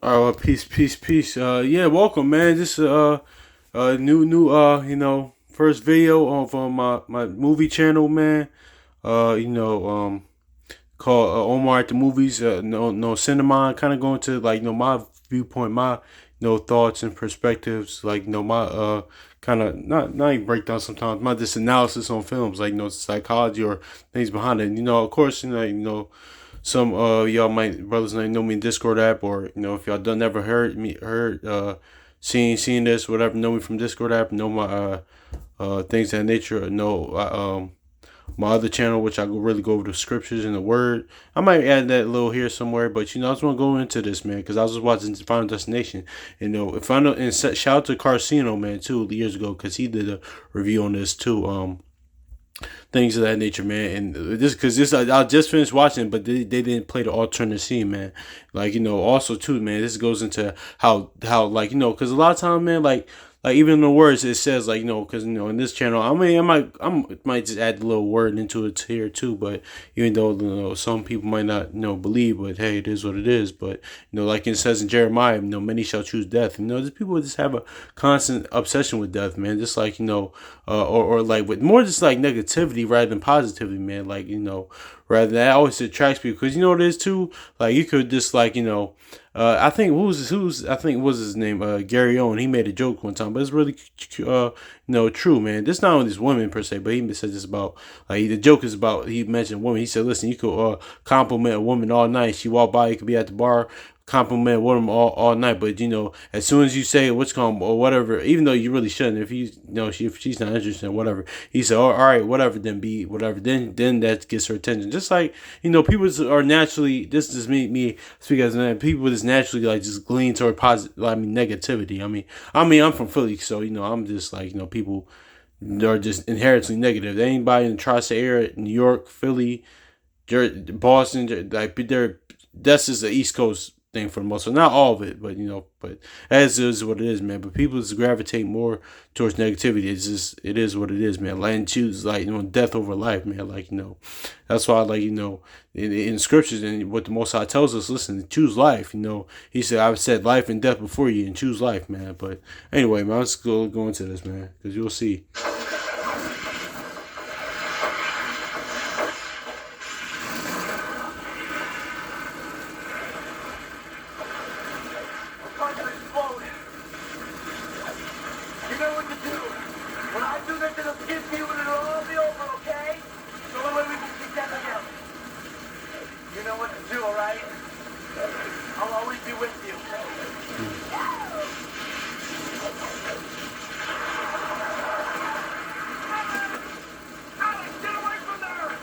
Peace, peace, peace. Yeah, welcome, man. This is new, first video of my movie channel, man. You know, called Omar at the Movies. No cinema. Kind of going to like my viewpoint, my thoughts and perspectives. Like my kind of not even breakdown sometimes. My just analysis on films, like psychology or things behind it. Of course, some y'all might brothers might know me in Discord app, or if y'all done never heard seen this whatever, know me from Discord app, know my things of that nature, know my other channel, which I really go over the scriptures and the word. I might add that little here somewhere, but I just want to go into this, man, because I was just watching Final Destination. If I know, and shout out to Carcino, man, too, years ago, because he did a review on this too. Things of that nature, man. And I just finished watching, but they didn't play the alternate scene, man. Like also too, man. This goes into how like because a lot of time, man, like even in the words it says like because in this channel, I mean I might just add a little word into it here too, but even though some people might not believe, but hey, it is what it is. But like it says in Jeremiah, many shall choose death. These people just have a constant obsession with death, man. Just like or like with more just like negativity rather than positivity, man. Like rather than that always attracts people, because what it is too. Like you could just like I think who's I think was his name, Gary Owen. He made a joke one time, but it's really true, man. This not only this woman per se, but he said this about like the joke is about, he mentioned women. He said, listen, you could compliment a woman all night. She walk by, you could be at the bar, compliment a woman all night, but as soon as you say what's called or whatever, even though you really shouldn't, if if she's not interested in whatever, he said, oh, all right, whatever, then be whatever, then that gets her attention. Just like people are naturally, this is me speak as a man, people just naturally like just glean toward positive, I mean negativity. I mean I'm from Philly, so I'm just like people are just inherently negative. Anybody in the tri-state area, New York, Philly, Boston, like that's just the East Coast thing for the most part. Not all of it, but but as is what it is, man. But people just gravitate more towards negativity. It is what it is, man. Like, and choose like death over life, man. Like that's why like in scriptures and what the Most High tells us, listen, choose life. He said, I've said life and death before you, and choose life, man. But anyway, man, let's go into this, man, because you'll see. Going to explode. You know what to do. When I do this, it'll skip you and it'll all be over, okay? The only way we can keep that together. You know what to do, all right? I'll always be with you. Alex, get away from there!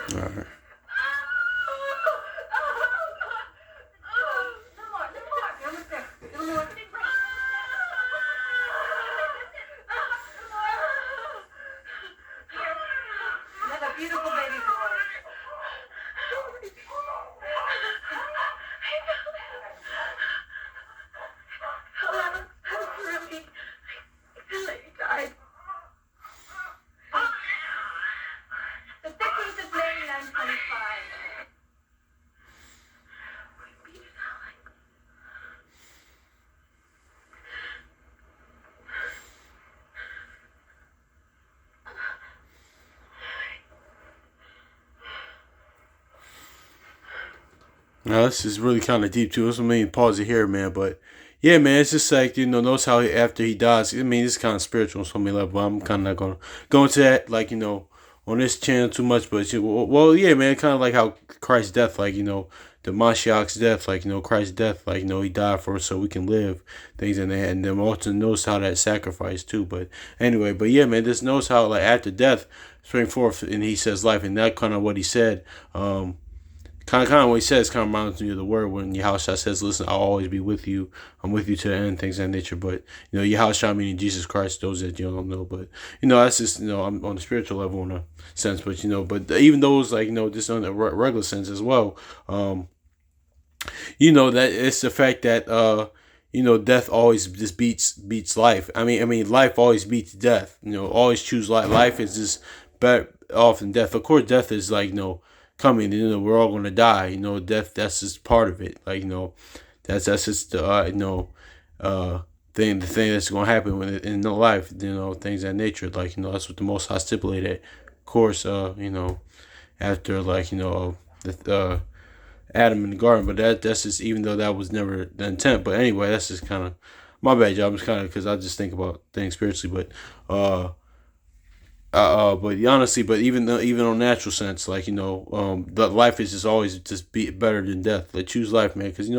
All right. Beautiful baby boy. Really, he died. The 15th of May, 1925. Now this is really kind of deep too. This one made pause it here, man. But yeah, man, it's just like notice how after he dies. I mean, it's kind of spiritual on so many levels. But I'm kind of not gonna go into that, like on this channel too much. But well, yeah, man, kind of like how Christ's death, like the Mashiach's death, like Christ's death, like he died for us so we can live things in that, and then also knows how that sacrifice too. But anyway, but yeah, man, this knows how like after death, spring forth, and he says life, and that kind of what he said. Kind of what he says kind of reminds me of the word when Yahushua says, "Listen, I'll always be with you. I'm with you to the end." Things of that nature. But Yahushua meaning Jesus Christ. Those that you don't know, but that's just I'm on the spiritual level in a sense. But but even those just on the regular sense as well. That it's the fact that death always just beats life. I mean life always beats death. Always choose life. Life is just better off than death. Of course, death is coming. We're all gonna die. Death, that's just part of it. That's just the thing that's gonna happen in no life. Things of that nature. That's what the Most High stipulated. Of course, after the Adam in the garden, but that's just, even though that was never the intent. But anyway, that's just kind of my bad, job. It's kind of because I just think about things spiritually, but but honestly, but even on natural sense, the life is just always just be better than death. Choose life, man, because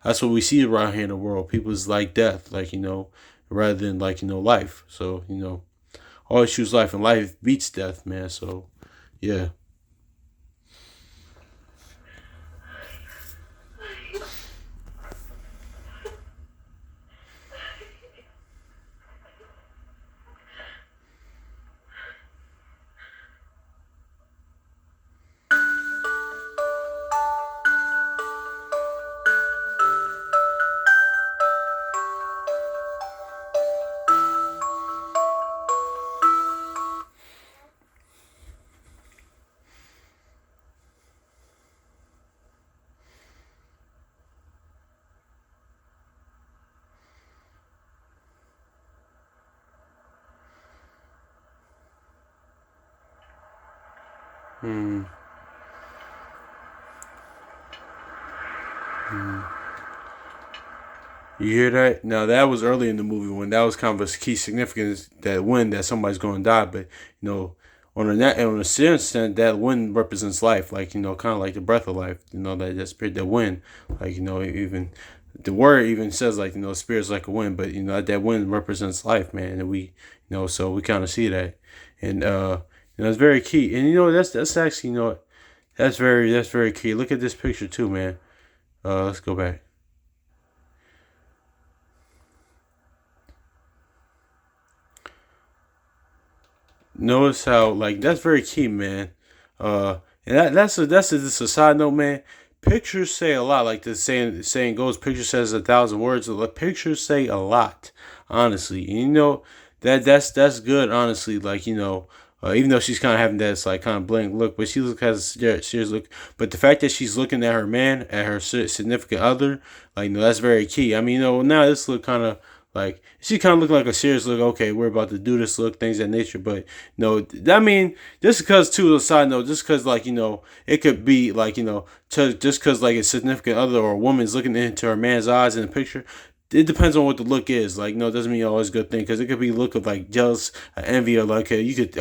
that's what we see around here in the world. People is like death, rather than life. So always choose life, and life beats death, man. So yeah. Hmm. You hear that? Now that was early in the movie when that was kind of a key significance, that wind, that somebody's going to die. But on a sense, that wind represents life, kind of like the breath of life. That spirit, that wind, even the word even says spirit's like a wind. But that wind represents life, man. And we so we kind of see that, and it's very key. And that's actually that's very key. Look at this picture too, man. Let's go back. Notice how that's very key, man. And that's just a side note, man. Pictures say a lot, like the saying goes. Picture says 1,000 words. Pictures say a lot, honestly. And that's good, honestly. Even though she's kind of having that kind of blank look, but she has a serious look. But the fact that she's looking at her man, at her significant other, that's very key. I mean, now this look kind of she kind of looked like a serious look. Okay, we're about to do this look, things of that nature. But I mean, just because too, a side note, just because it could be just because a significant other or a woman's looking into her man's eyes in the picture. It depends on what the look is. It doesn't mean always a good thing, because it could be a look of jealous, envy, or you could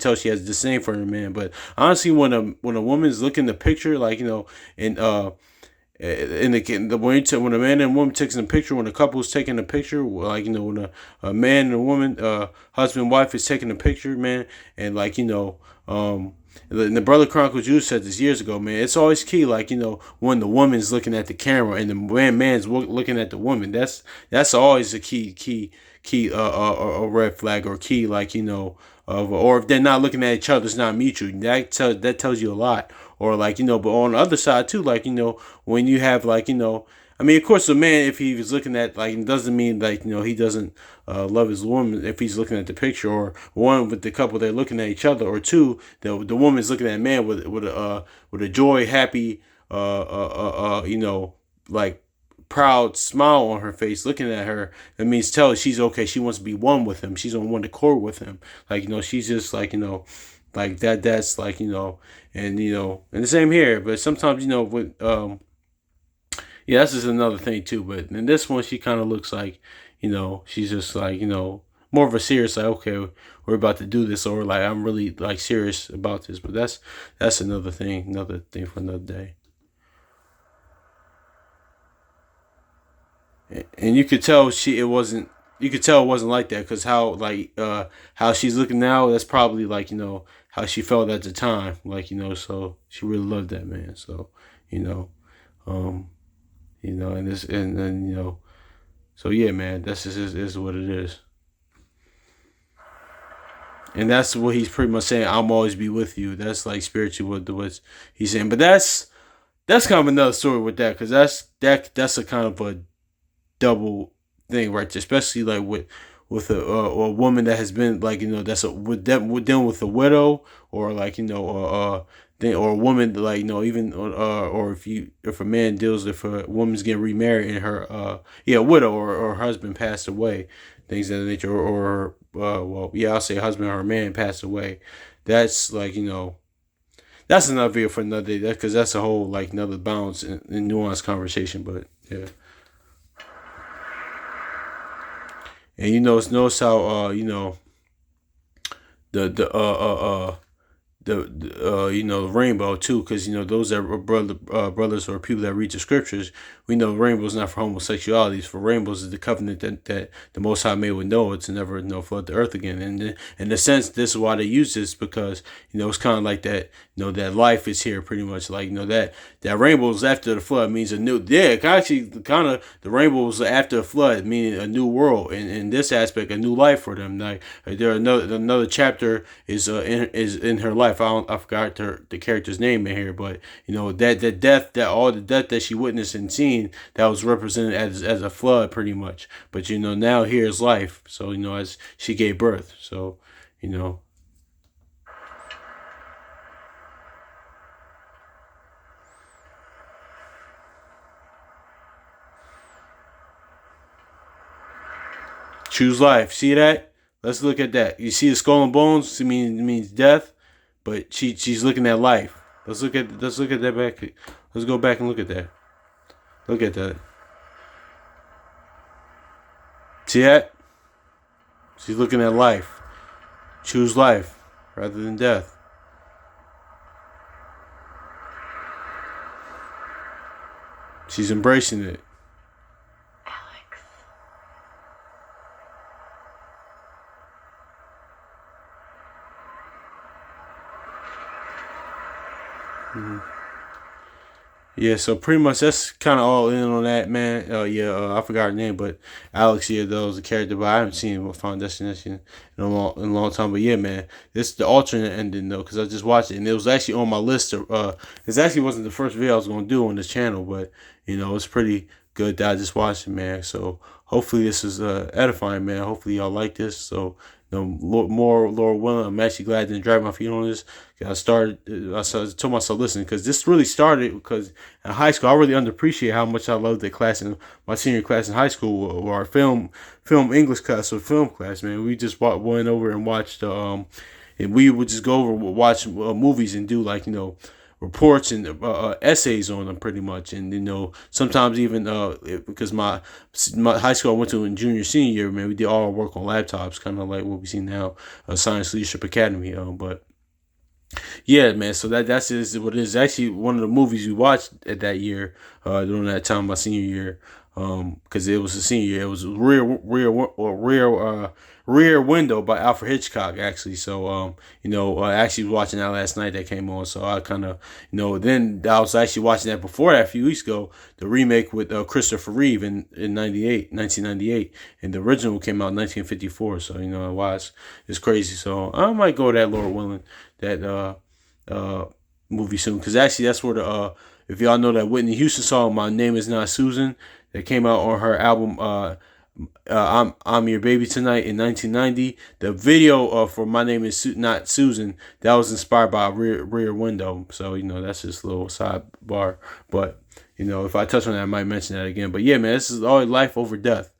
tell she has disdain for her man. But honestly, when a woman's looking the picture, when a man and a woman takes a picture, when a couple is taking a picture, when a man and a woman, husband and wife is taking a picture, man, and the Brother Chronicles Jews said this years ago, man. It's always key, when the woman's looking at the camera and the man's looking at the woman. That's always a key a red flag, or key, or if they're not looking at each other, it's not mutual. That tells you a lot. Or but on the other side too, when you have I mean, of course, a man, if he was looking at it doesn't mean he doesn't love his woman if he's looking at the picture. Or one, with the couple, they're looking at each other. Or two, the woman's looking at a man with a joy, happy, proud smile on her face, looking at her. That means tell she's okay. She wants to be one with him. She's on one accord with him. She's just that. That's and and the same here. But sometimes with yeah, that's just another thing too. But in this one, she kind of looks she's just more of a serious, okay, we're about to do this, or I'm really serious about this. But that's another thing for another day. And you could tell it wasn't you could tell it wasn't like that because how she's looking now, that's probably like, how she felt at the time, like, so she really loved that man. So, you know, um, and this and so yeah, man, that's just is what it is. And that's what he's pretty much saying. I'm always be with you. That's like spiritually what he's saying. But that's kind of another story with that, because that's a kind of a double thing, right? Especially like with a woman that has been like, that's with dealing with a widow, or like, or a woman like, even or if a man deals if a woman's getting remarried and her widow, or her husband passed away, things of that nature, or well, yeah, I'll say husband or man passed away. That's like, that's another video for another day. Because that's a whole like another balance and nuanced conversation. But yeah. And notice how the the rainbow too, because those that are brothers or people that read the scriptures, we know rainbow is not for homosexuality. It's for rainbows is the covenant that the Most High made with Noah to never flood the earth again. And in the sense, this is why they use this, because it's kind of like that. That life is here, pretty much, like that rainbows after the flood means a new. Yeah, actually, kind of the rainbows after the flood meaning a new world, and in this aspect, a new life for them. Like there another chapter is in her life. I forgot the character's name in here, but that death, that all the death that she witnessed and seen, that was represented as a flood, pretty much. But now here's life. So as she gave birth. So choose life. See that? Let's look at that. You see the skull and bones? It means death, but she's looking at life. Let's look at that back. Let's go back and look at that. Look at that. See that? She's looking at life. Choose life rather than death. She's embracing it. Mm-hmm. Yeah, so pretty much that's kind of all in on that, man. I forgot her name, but Alex, yeah, that was a character, but I haven't seen Final Destination in a long time. But yeah, man, this is the alternate ending though, because I just watched it and it was actually on my list. It actually wasn't the first video I was gonna do on this channel, but it's pretty good that I just watched it, man. So hopefully this is edifying, man. Hopefully y'all like this. So more Lord willing, I'm actually glad I didn't drag my feet on this. I told myself, listen, because this really started because in high school, I really underappreciate how much I loved that class in my senior class in high school, or our film English class or film class, man. We just went over and watched, and we would just go over watch movies and do like, reports and essays on them, pretty much. And sometimes even because my high school I went to in senior year, man, we did all our work on laptops, kind of like what we see now, Science Leadership Academy. But yeah, man, so that's is what it is. Actually one of the movies we watched at that year, during that time, my senior year, because it was a senior year. It was Rear Window by Alfred Hitchcock, actually. So I actually was watching that last night. That came on, so I kind of then I was actually watching that before that a few weeks ago, the remake with Christopher Reeve in 1998, and the original came out in 1954. So why it's crazy. So I might go that, Lord willing, that movie soon, because actually that's where the if y'all know that Whitney Houston song "My Name Is Not Susan" that came out on her album I'm Your Baby Tonight in 1990. The video for My Name Is Not Susan, that was inspired by Rear Window. So that's just a little sidebar, but if I touch on that, I might mention that again. But yeah, man, this is all life over death,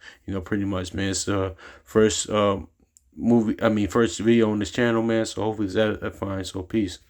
pretty much, man. It's the first first video on this channel, man. So hopefully it's that fine. So peace.